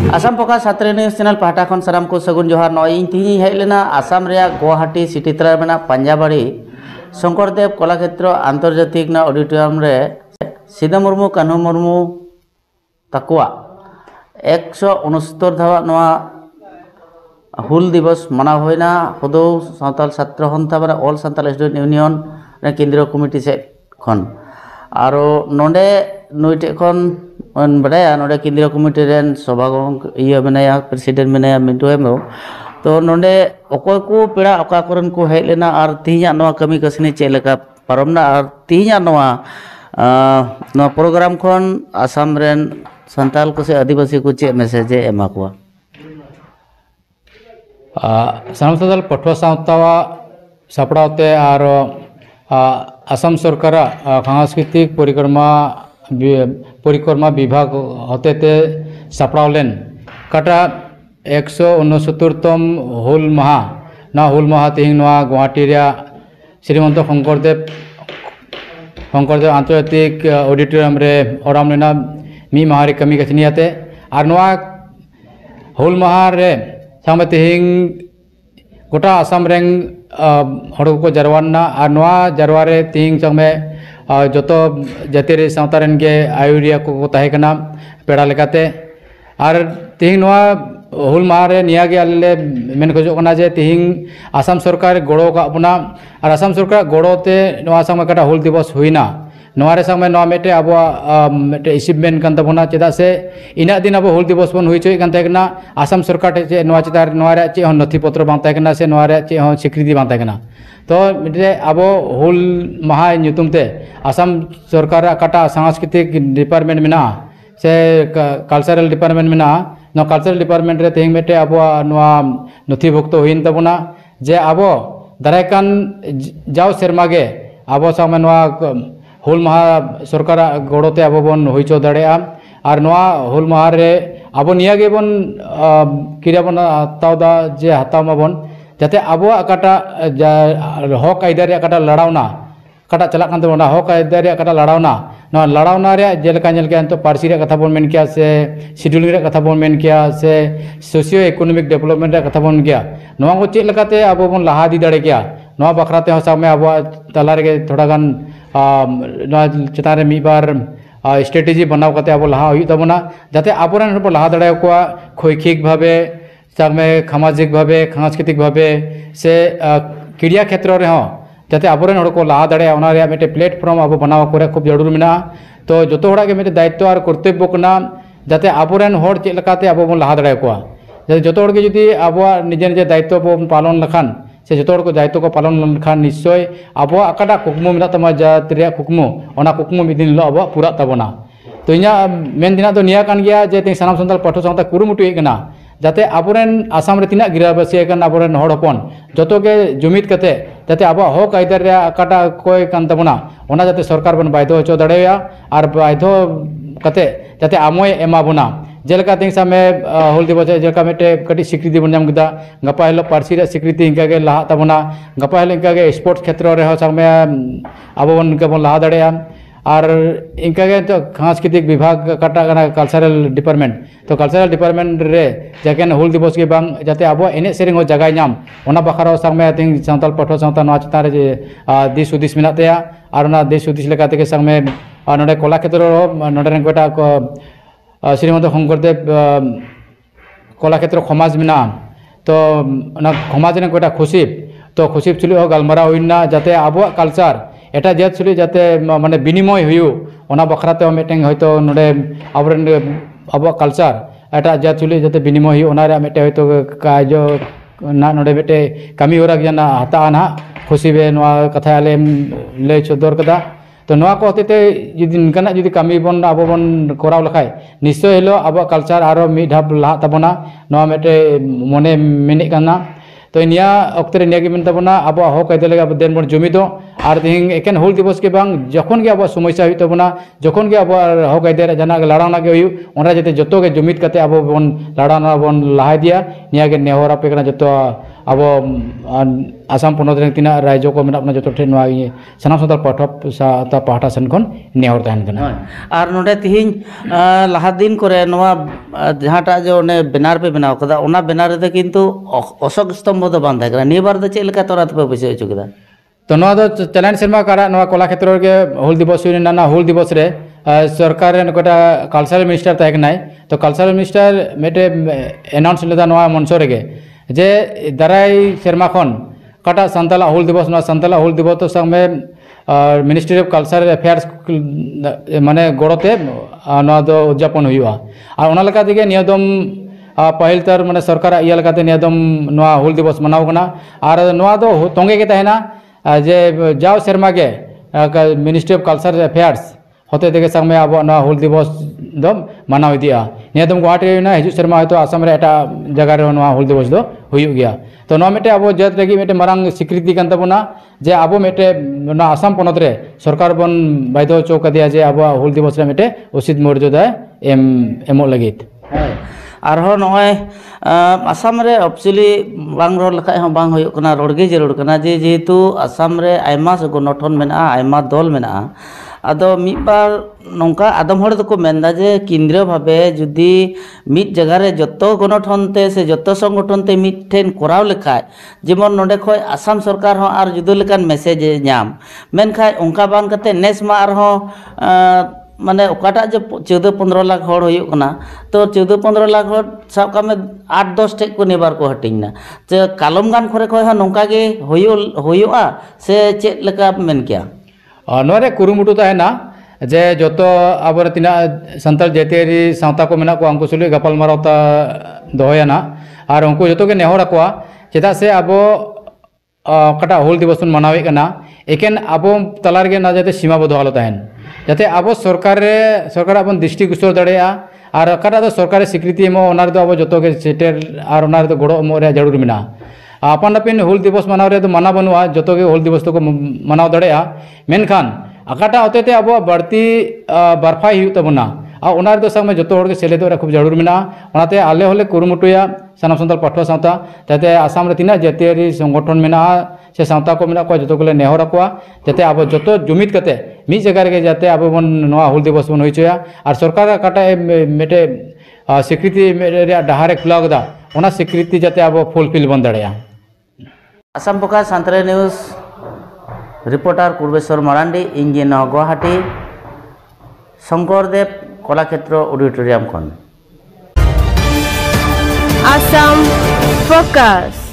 आसाम पका छात्र news channel पाटा खन साराम को सगुन जोहार नय इन तिही हेज लेना आसाम रे गुवाहाटी सिटी तला मेना पंजाबाड़ी शंकरदेव कलाक्षेत्र आंतर्जातिक ना ऑडिटोरियम रे सिदा मुर्मू कान्हू मुर्मू तकुआ 169 धावा नवा हुल दिवस मनाव होइना हदौ सावताल छात्र हन्था बारा ऑल सान्ताल स्टूडेंट यूनियन रे केंद्रीय कमिटी से खन आरो नोंडे नोइटे खन बड़ाया नोंडे केंद्रीय कमिटी रेन सभागम इया बनाया प्रेसिडेंट बनाया मिंटू हेमो तो नोंडे अकोय को पेड़ा अका करन को हेज लेना आर तिहिया नवा कमी कसनी चे लेका पारमना आर तिहिया नवा प्रोग्राम खन आसाम रेन संताल को से आदिवासी को चे मैसेज एमा को सामसादल पठवा सावतावा सपड़ावते और आसाम सरकार सांस्कृतिक परिक्रमा विभाग होते सपड़ावलेन काटा 169तम हुल माहा तिहिं गुवाहाटी श्रीमंत शंकरदेव आंतर्जातिक ऑडिटोरियम रे ओराम लेना मी माहारी कमी कसनियाते और हुल माहा रे सांबे तिहिं गोटा आसाम रें हड़ को जारवाना और नवा जारवारे तिहिं सांबे जतो जातियारि सावता रेन गे आयुरिया को ताहे कना पेड़ा लेकाते और तिहिं नवा हुल माहा रे निया गे आले मेन खोजो कना जे तिहिं आसाम सरकार गड़ो का अपना और आसाम सरकार गड़ोते नवा सांबे काटा हुल दिवस हुईना नवारे सांबे नवा मेटे अब मेटे अचिवमेंट कान तबना चेदा से इना दिन अब हुल दिवस बन हुई चोय कान ताहेकना आसाम सरकार चे नवा चितार नवारे चे हन नथि पत्र बां ताहेकना से नवारे चे हन स्वीकृति बां ताहेकना तो मेटे अब हुल माहा ᱧᱩᱛᱩᱢ आसाम सरकार काटा सांस्कृतिक डिपार्टमेंट मेना से कल्चरल डिपार्टमेंट मेना न कल्चरल डिपार्टमेंट रे तेहिं मेटे अब नवा नथिभुक्त हुईन तबना जे अब दारायकान जाव सेरमागे अब सामे नवा हुल माहा सरकार गड़ोते अब बन हुईचो दाड़ेया और नवा हुल माहा रे अब निया गे बन किरा बन हतावदा जे हताव माबन जाते अब काटा हक आयदा रे काटा लड़ावना काटा चला कान तबना हक आयदा रे काटा लड़ावना नवा लड़ावना रे जेलका नेल के पार्सी रे कथा बन मेन किया से शेड्यूलिंग रे कथा बन मेन किया से सोशियो इकोनॉमिक डेवलपमेंट रे कथा बन किया नवा को चेक लकाते अब बन लहा दी दाड़े किया नवा बखराते हो सामे अब तला रे थोड़ा गान चितान रे मी बार स्ट्रेटेजी बनाव करते अब लहा हुई तबना जाते आबोरेन हर लहा दाड़े को शैक्षिक भावे सामे सामाजिक भावे सांस्कृतिक भावे से क्रीड़ा क्षेत्र रे हो जाते आबोरेन हर को लहा दाड़े ओना रे मेटे प्लेटफॉर्म अब बनाव करे खूब जरूर मेना तो जोतो हड़ा के मेटे दायित्व और कर्तव्य कना जाते आबोरेन हर चेक लकाते अब बन लहा दाड़े को जाते जोतो हड़ के जुदी अब निजे निजे दायित्व बन पालन लखान से जो को दायित्व को पालन लखान निश्चय अब अकाटा कुकमु मेना तमा जात रे कुकमु ओना कुकमु मिदिन लो अब पूरा तबना तो इना मेन दिना तो निया कान गया जे सानाम सान्ताल पाठो सावता कुरुमुटुए कना जाते आबोरेन आसाम रे तिना गिराबासी कन आबोरेन हड़ हपन जतो के जुमिद कते जाते अब हक आयदार रे अकाटा कोय कान तबना ओना जाते सरकार बन बायधो होचो दाड़ेया और बायधो कते जाते आमय एमा बना जेलका तिंग सामे हुल दिवस जेलका मेटे कटी स्वीकृति बन जाम गदा गपा हेलो पार्सी रे स्वीकृति इनका के लहा तबना गपा हेलो इनका के स्पोर्ट्स क्षेत्र रे हो सामे अब बन के बन लहा दाड़ेया और इनका के तो सांस्कृतिक विभाग काटा कना कल्चरल डिपार्टमेंट तो कल्चरल डिपार्टमेंट रे जकेन हुल दिवस के बांग जाते अब एने सेरिंग हो जगह नाम ओना बखरा सामे तिंग सान्ताल पठो सावता नवा चिता रे दिस उदिस मेना तया और ना दिस उदिस लेका ते सामे नोडे कला क्षेत्र नोडे रे कोटा को श्रीमंत शंकरदेव कलाक्षेत्र समाज मेना तो समाज ने कोटा खुशिब तो खुशिब चुली गलमारा हुईना जाते अब कल्चर एटा जात चुली जाते माने विनिमय हुई ओना बखराते मेटें हयतो नोडे आबरेन अब कल्चर एटा जात चुली जाते विनिमय हुई ओना रे मेटे हयतो काजो ना नोडे मेटे कमी होरा जना हता ना खुशिबे नवा कथा आले ले चोदर कदा तो नवा को होते जुदी इनकाना जुदी कमी बन अब बन कराव लखाय निश्चय हिलो अब कल्चर आरो मिड धाप लाहा तबना नवा मेटे मने मेने काना तो निया अक्तरे निया के तबना अब हक आइदे लगे अब देन बन जुमिदो और तिहिं एकेन हुल दिवस के बांग जखन के अब समस्या हुई तबना जखन के अब हक आइदे जना लड़ाना के हुई ओना जते जतो के जुमिद कते अब बन लड़ाना बन लाहा दिया निया के नेहरा पे कना जतो अब आसाम पनत रे तिना राज्य को मेना जतो ठे नवा सनाम सानताल पाठक पाहटा सेन खन नेहर तहन कना और नोडे तिहिं लाहा दिन करे नवा जहाटा जो ने बेनार पे बनाव कदा ओना बेनार रे किंतु अशोक स्तंभ दो बांध है निय बार दो चेक लेका तोरात पे बसे होचो कदा तो नवा दो चलन शर्मा कारा नवा कला क्षेत्र के हुल दिवस ना हुल दिवस रे सरकार रे कोटा कल्चरल मिनिस्टर तय कनाय तो कल्चरल मिनिस्टर मेटे अनाउंस लेदा नवा मंच रे जे दाराय शर्मा खन काटा संताला हुल दिवस ना संताला हुल दिवस तो संग में मिनिस्ट्री ऑफ कल्चरल अफेयर्स माने गड़ते नवा दो उद्यापन हुआ और ओना लका दिगे नियदम पहल तर माने सरकार इया लकाते नियदम नवा हुल दिवस मनाव कना और नवा दो तोंगे के तहना जे जाओ शर्मा के मिनिस्ट्री ऑफ कल्चरल अफेयर्स होते देखे संग में अब हुल दिवस दो मनाव दिया नियदम गुवाहाटी ना हिजु शर्मा तो आसाम रे एटा जगह रे नवा हुल दिवस दो हुयु गया तो नवा मेटे अब जत लगी मेटे मारंग स्वीकृति कान तबना जे अब मेटे ना आसाम पनत रे सरकार बन बायदो चौक दिया जे अब हुल दिवस रे मेटे उचित मर्यादा एमो लगित आरहो नय आसाम रे एक्चुअली बांग रोड लखाय हो बांग होयो कना रोडगे जरूर कना जे जेहेतु आसाम रे आयमा संगठन मेना आयमा दल मेना आदो मिबार नौका आदम हर दको मेनदा जे केंद्रीय भावे जुदी मिट जगह रे जतो गणठन ते से जतो संगठन ते मिठेन कराव लेखाय जेमन नोडे खय आसाम सरकार हो आर जुदो लेकान मेसेज नाम मेनखाय ओंका बान कते नेस मा आर हो माने ओकाटा जो 14-15 लाख हर होना तो 14-15 लाख हर सब का में 8-10 टेक को नेबार को हटिंगना जे कालम गान खरे खय नौका गे होयोआ से चेक लेका मेन क्या नोरे कुरुमुटु तहना जे जतो अब तीना संताल जातियारी सावता को मेना को अंकु सुलि गपाल मारावता दोहयाना और उनको जतो के नेहर आकोआ चेदा से अब कटा हुल दिवस मनावे कना एकेन अब तलार गे ना जाते सीमाबद्ध आलो तहन जाते अब सरकार अपन दृष्टिगोचर दाड़ेया और कटा तो सरकार स्वीकृति एमो ओनार दो अब जतो के सेटेल और ओनार दो गड़ो एमो रे जरूर मेना अपन अपिन हुल दिवस मनाव रे तो माना बनुआ जतो के हुल दिवस तो को मनाव दाड़ेया मेनखान अकाटा होते अब बढ़ती बरफाई हुई तबना और ओनार दो संग में जतो के सेलेदो रे खूब जरूर मेना ओनाते आले होले कुरुमुटुया सानाम सानताल पाठवा सावता जाते आसाम रे तिना जातियारी संगठन मेना से सावता को मेना को जतो को नेहर आकोआ जाते अब जतो जुमिद कते मी जगह रे जाते अब बन नवा हुल दिवस बन होइचया और सरकार काटा मेटे स्वीकृति रे डहारे खुलाव दा ओना स्वीकृति जाते अब फुलफिल बन दाड़ेया आसाम प्रकाश सानताली न्यूज रिपोर्टर कुर्बेश्वर मारांडी इंजिन गुवाहाटी शंकरदेव कलाक्षेत्र ऑडिटोरियम खन आसाम फोकस।